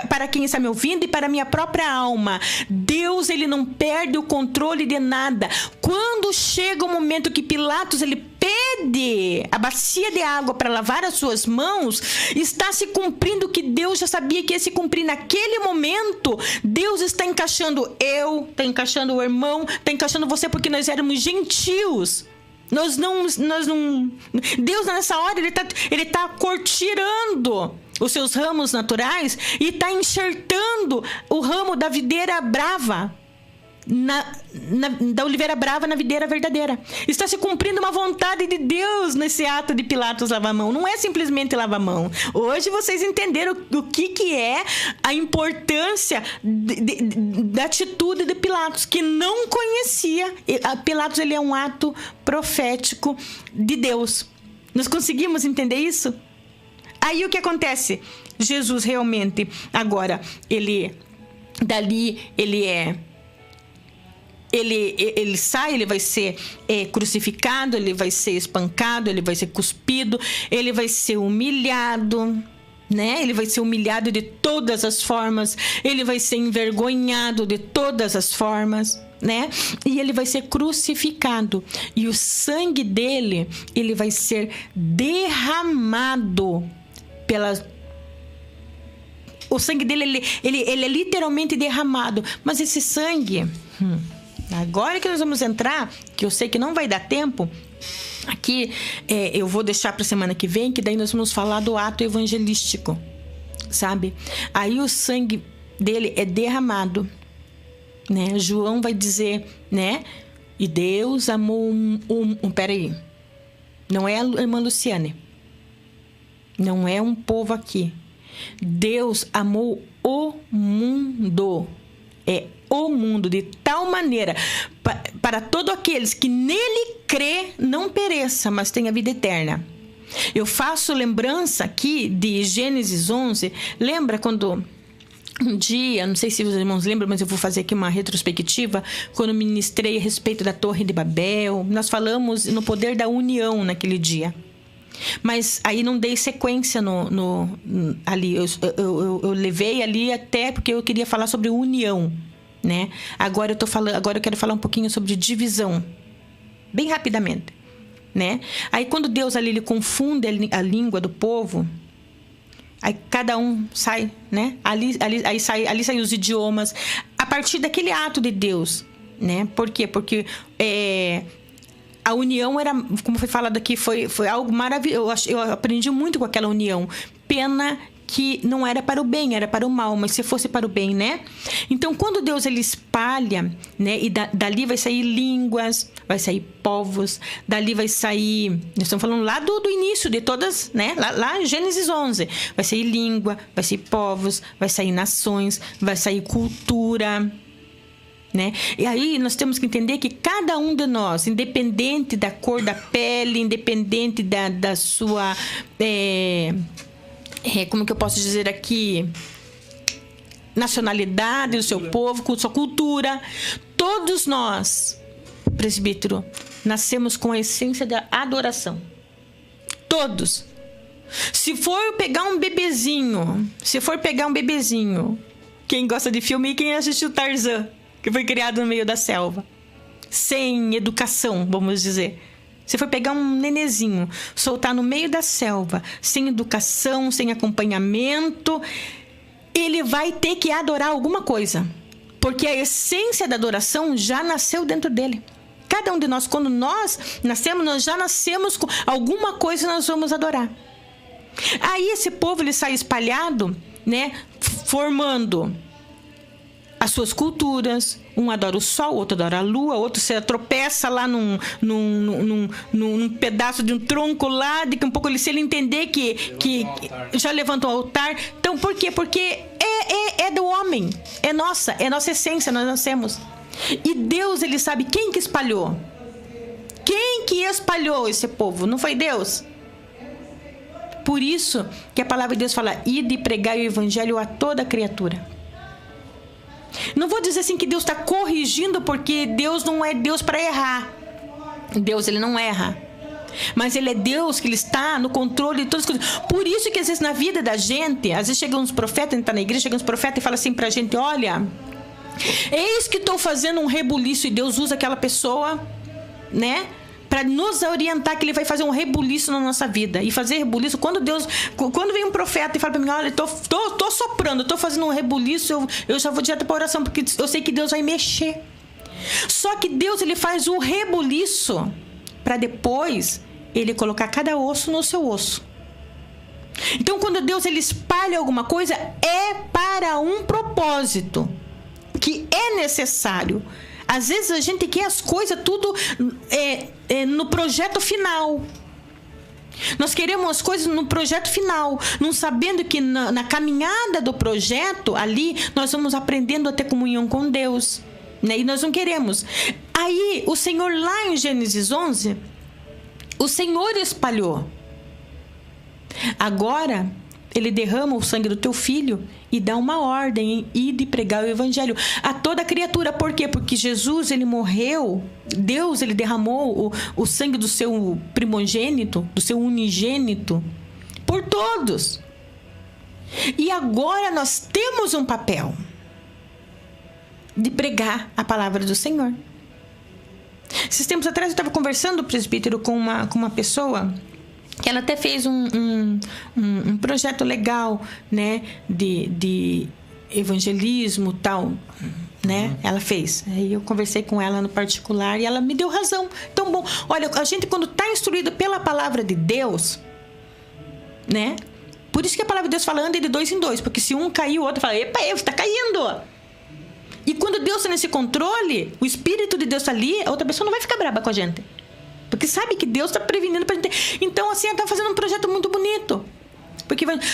para quem está me ouvindo e para a minha própria alma. Deus, ele não perde o controle de nada. Quando chega o momento que Pilatos, ele pede a bacia de água para lavar as suas mãos, está se cumprindo o que Deus já sabia que ia se cumprir naquele momento. Deus está encaixando está encaixando o irmão, está encaixando você, porque nós éramos gentios. Nós não Deus nessa hora, ele tá cortirando os seus ramos naturais e está enxertando o ramo da videira brava. Da oliveira brava na videira verdadeira. Está se cumprindo uma vontade de Deus nesse ato de Pilatos lavar a mão. Não é simplesmente lavar a mão. Hoje vocês entenderam o que é a importância da atitude de Pilatos, que não conhecia. Pilatos, ele é um ato profético de Deus. Nós conseguimos entender isso? Aí o que acontece? Jesus realmente, agora, ele sai, ele vai ser crucificado, ele vai ser espancado, ele vai ser cuspido, ele vai ser humilhado, né? Ele vai ser humilhado de todas as formas, ele vai ser envergonhado de todas as formas, né? E ele vai ser crucificado. E o sangue dele, ele vai ser derramado o sangue dele, ele é literalmente derramado. Mas esse sangue... Agora que nós vamos entrar, que eu sei que não vai dar tempo, aqui eu vou deixar para semana que vem, que daí nós vamos falar do ato evangelístico, sabe? Aí o sangue dele é derramado, né? João vai dizer, né? E Deus amou peraí, não é a irmã Luciane, não é um povo aqui. Deus amou o mundo, o mundo de tal maneira para todos aqueles que nele crê não pereça, mas tenha vida eterna. Eu faço lembrança aqui de Gênesis 11. Lembra quando um dia, não sei se os irmãos lembram, mas eu vou fazer aqui uma retrospectiva, quando ministrei a respeito da Torre de Babel, nós falamos no poder da união naquele dia. Mas aí não dei sequência ali, eu levei ali até porque eu queria falar sobre união, né? Agora eu quero falar um pouquinho sobre divisão, bem rapidamente, né? Aí quando Deus ali ele confunde a língua do povo, aí cada um sai, né? Ali saem os idiomas a partir daquele ato de Deus, né? Por quê? Porque a união era, como foi falado aqui, foi algo maravilhoso. Eu aprendi muito com aquela união. Pena que não era para o bem, era para o mal, mas se fosse para o bem, né? Então, quando Deus ele espalha, né? E dali vai sair línguas, vai sair povos, dali vai sair... Nós estamos falando lá do início de todas, né? Lá em Gênesis 11. Vai sair língua, vai sair povos, vai sair nações, vai sair cultura... Né? E aí nós temos que entender que cada um de nós, independente da cor da pele, independente da sua... como que eu posso dizer aqui? Nacionalidade do seu povo, com sua cultura. Todos nós, presbítero, nascemos com a essência da adoração. Todos. Se for pegar um bebezinho, quem gosta de filme e quem assistiu Tarzan, que foi criado no meio da selva, sem educação, vamos dizer. Se for pegar um nenezinho, soltar no meio da selva, sem educação, sem acompanhamento, ele vai ter que adorar alguma coisa. Porque a essência da adoração já nasceu dentro dele. Cada um de nós, quando nós nascemos, nós já nascemos com alguma coisa que nós vamos adorar. Aí esse povo ele sai espalhado, né, formando as suas culturas. Um adora o sol, outro adora a lua, outro se tropeça lá num pedaço de um tronco lá, daqui a um pouco se ele entender que já levanta um altar. Então, por quê? Porque é do homem, é nossa essência, nós nascemos. E Deus, ele sabe quem que espalhou. Quem que espalhou esse povo? Não foi Deus? Por isso que a palavra de Deus fala: ide e pregai o evangelho a toda criatura. Não vou dizer assim que Deus está corrigindo, porque Deus não é Deus para errar. Deus, ele não erra. Mas ele é Deus que ele está no controle de todas as coisas. Por isso que às vezes na vida da gente, às vezes chegam uns profetas, a gente está na igreja, chegam uns profetas e falam assim pra gente: olha, eis que estou fazendo um rebuliço, e Deus usa aquela pessoa, né, para nos orientar que ele vai fazer um rebuliço na nossa vida. E fazer rebuliço, quando vem um profeta e fala para mim: olha, tô soprando, tô fazendo um rebuliço, eu já vou direto para oração, porque eu sei que Deus vai mexer. Só que Deus, ele faz o rebuliço para depois ele colocar cada osso no seu osso. Então, quando Deus ele espalha alguma coisa, é para um propósito que é necessário. Às vezes a gente quer as coisas tudo no projeto final. Nós queremos as coisas no projeto final, não sabendo que na caminhada do projeto ali, nós vamos aprendendo a ter comunhão com Deus, né? E nós não queremos. Aí o Senhor, lá em Gênesis 11, o Senhor espalhou. Agora ele derrama o sangue do teu filho e dá uma ordem: ide pregar o evangelho a toda criatura. Por quê? Porque Jesus, ele morreu, Deus, ele derramou o sangue do seu primogênito, do seu unigênito, por todos. E agora nós temos um papel de pregar a palavra do Senhor. Esses tempos atrás eu estava conversando, presbítero, com uma pessoa que ela até fez um projeto legal, né, de evangelismo e tal, né? Ela fez. Aí eu conversei com ela no particular e ela me deu razão. Então, bom, olha, a gente quando está instruído pela palavra de Deus, né? Por isso que a palavra de Deus fala: anda de dois em dois, porque se um cair, o outro fala: epa, está caindo. E quando Deus está nesse controle, o Espírito de Deus está ali, a outra pessoa não vai ficar brava com a gente. Porque sabe que Deus está prevenindo pra gente. Então, assim, ela está fazendo um projeto muito bonito.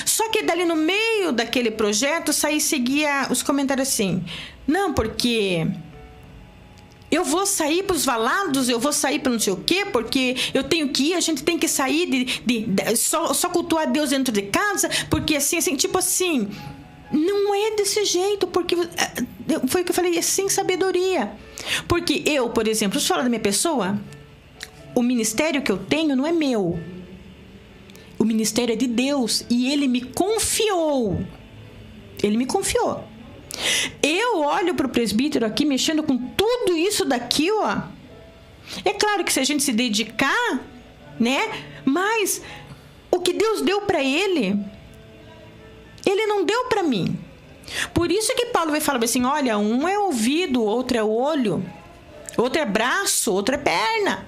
Só que dali no meio daquele projeto, seguia os comentários assim: não, porque eu vou sair para os valados, eu vou sair para não sei o quê, porque eu tenho que ir, a gente tem que sair só cultuar Deus dentro de casa, porque assim, tipo assim, Não é desse jeito, porque foi o que eu falei, é sem sabedoria. Porque eu, por exemplo, se falar da minha pessoa, o ministério que eu tenho não é meu. O ministério é de Deus e Ele me confiou. Ele me confiou. Eu olho para o presbítero aqui, mexendo com tudo isso daqui, ó. É claro que se a gente se dedicar, né? Mas o que Deus deu para ele, Ele não deu para mim. Por isso que Paulo vai falar assim, olha, um é ouvido, outro é olho, outro é braço, outro é perna.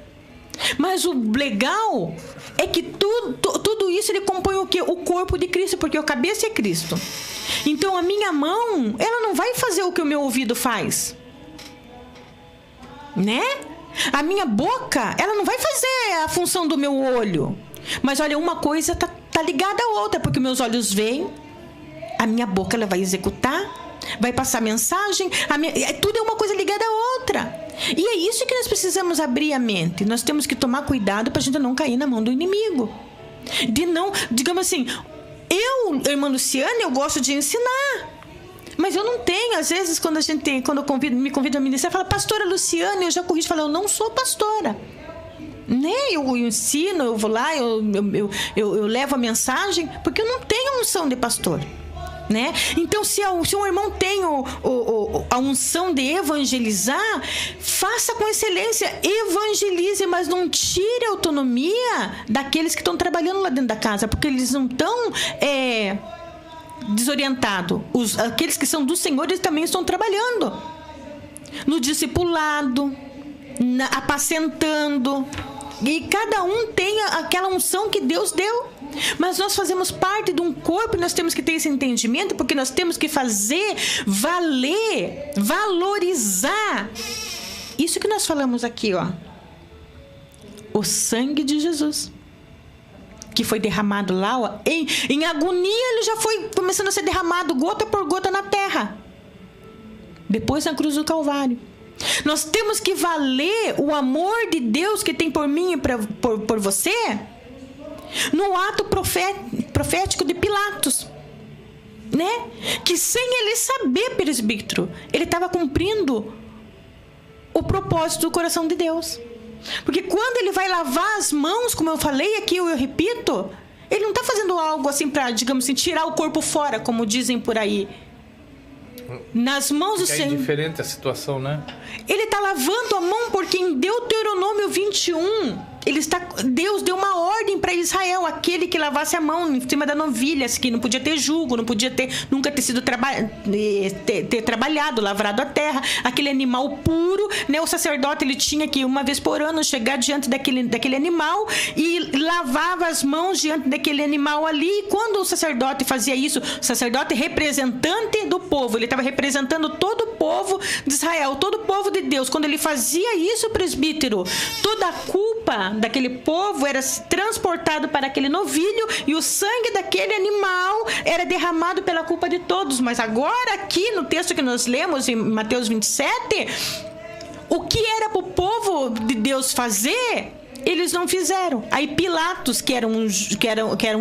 Mas o legal é que tudo isso ele compõe o quê? O corpo de Cristo, porque a cabeça é Cristo. Então a minha mão, ela não vai fazer o que o meu ouvido faz, né? A minha boca, ela não vai fazer a função do meu olho. Mas olha, uma coisa tá ligada à outra, porque meus olhos veem, a minha boca ela vai executar, vai passar mensagem, tudo é uma coisa ligada à outra. E é isso que nós precisamos abrir a mente. Nós temos que tomar cuidado para a gente não cair na mão do inimigo. De não, digamos assim, irmã Luciana, eu gosto de ensinar. Mas eu não tenho, às vezes, quando eu me convido a ministrar, fala, pastora Luciana, eu já corrijo, falo, eu não sou pastora. Né? Eu ensino, eu vou lá, eu levo a mensagem, porque eu não tenho a unção de pastor. Né? Então, se um irmão tem a unção de evangelizar, faça com excelência, evangelize, mas não tire a autonomia daqueles que estão trabalhando lá dentro da casa, porque eles não estão desorientados. Aqueles que são do Senhor, eles também estão trabalhando no discipulado, apacentando, e cada um tem aquela unção que Deus deu. Mas nós fazemos parte de um corpo e nós temos que ter esse entendimento, porque nós temos que fazer valer, valorizar isso que nós falamos aqui, ó. O sangue de Jesus, que foi derramado lá, ó, em agonia, ele já foi começando a ser derramado gota por gota na terra. Depois na cruz do Calvário. Nós temos que valer o amor de Deus que tem por mim e por você, no ato profético de Pilatos, né? Que sem ele saber, presbítero, ele estava cumprindo o propósito do coração de Deus. Porque quando ele vai lavar as mãos, como eu falei aqui, eu repito, ele não está fazendo algo assim para, digamos assim, tirar o corpo fora, como dizem por aí. Nas mãos do Senhor. É diferente a situação, né? Ele está lavando a mão porque em Deuteronômio 21, Deus deu uma ordem para Israel, aquele que lavasse a mão em cima da novilha, que não podia ter jugo, não podia nunca ter sido ter trabalhado, lavrado a terra, aquele animal puro, né? O sacerdote ele tinha que uma vez por ano chegar diante daquele animal e lavava as mãos diante daquele animal ali. E quando o sacerdote fazia isso, o sacerdote representante do povo, ele estava representando todo o povo de Israel, todo o povo de Deus. Quando ele fazia isso, presbítero, toda a culpa daquele povo era transportado para aquele novilho e o sangue daquele animal era derramado pela culpa de todos. Mas agora aqui no texto que nós lemos em Mateus 27, o que era para o povo de Deus fazer, eles não fizeram. Aí Pilatos, que era um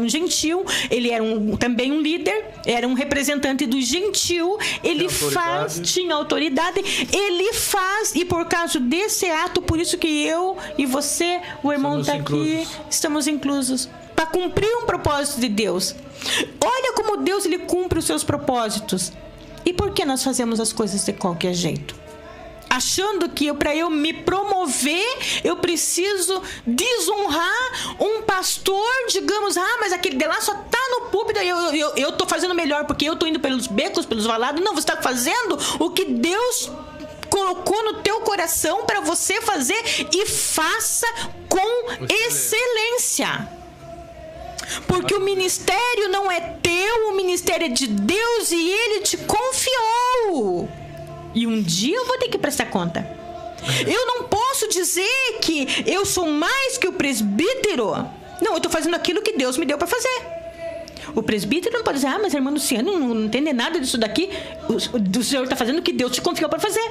gentil, ele era também um líder, era um representante do gentil, ele tinha autoridade, ele faz, e por causa desse ato, por isso que eu e você, o irmão está aqui, estamos inclusos, para cumprir um propósito de Deus. Olha como Deus ele cumpre os seus propósitos. E por que nós fazemos as coisas de qualquer jeito? Achando que para eu me promover, eu preciso desonrar um pastor, digamos, mas aquele de lá só tá no púlpito, eu tô fazendo melhor porque eu tô indo pelos becos, pelos valados. Não, você está fazendo o que Deus colocou no teu coração para você fazer, e faça com excelência. Porque o ministério não é teu, o ministério é de Deus e Ele te confiou. E um dia eu vou ter que prestar conta. Eu não posso dizer que eu sou mais que o presbítero. Não, eu estou fazendo aquilo que Deus me deu para fazer. O presbítero não pode dizer, mas a irmã Luciana não entende nada disso daqui. O Senhor está fazendo o que Deus te confiou para fazer.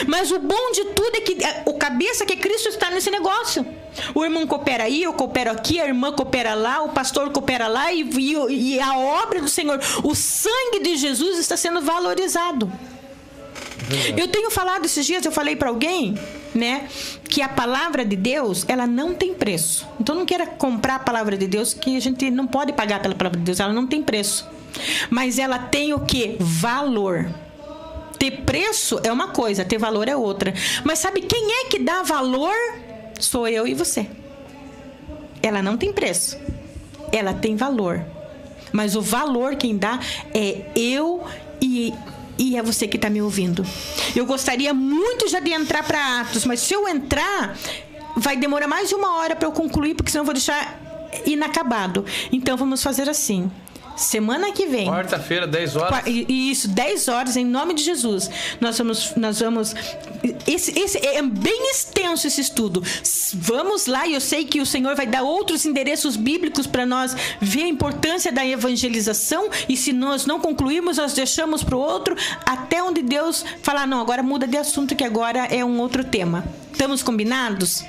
Mas o bom de tudo é que o cabeça que é Cristo está nesse negócio. O irmão coopera aí, eu coopero aqui, a irmã coopera lá, o pastor coopera lá e a obra do Senhor, o sangue de Jesus está sendo valorizado. Eu tenho falado esses dias, eu falei para alguém, né, que a palavra de Deus, ela não tem preço. Então não queira comprar a palavra de Deus, que a gente não pode pagar pela palavra de Deus, ela não tem preço. Mas ela tem o quê? Valor. Ter preço é uma coisa, ter valor é outra. Mas sabe quem é que dá valor? Sou eu e você. Ela não tem preço. Ela tem valor. Mas o valor quem dá é eu e é você que está me ouvindo. Eu gostaria muito já de entrar para Atos, mas se eu entrar, vai demorar mais de 1 hora para eu concluir, porque senão eu vou deixar inacabado. Então vamos fazer assim. Semana que vem. Quarta-feira, 10 horas. Isso, 10 horas, em nome de Jesus. Nós vamos esse é bem extenso esse estudo. Vamos lá, e eu sei que o Senhor vai dar outros endereços bíblicos para nós ver a importância da evangelização. E se nós não concluirmos, nós deixamos para o outro, até onde Deus falar, não, agora muda de assunto, que agora é um outro tema. Estamos combinados?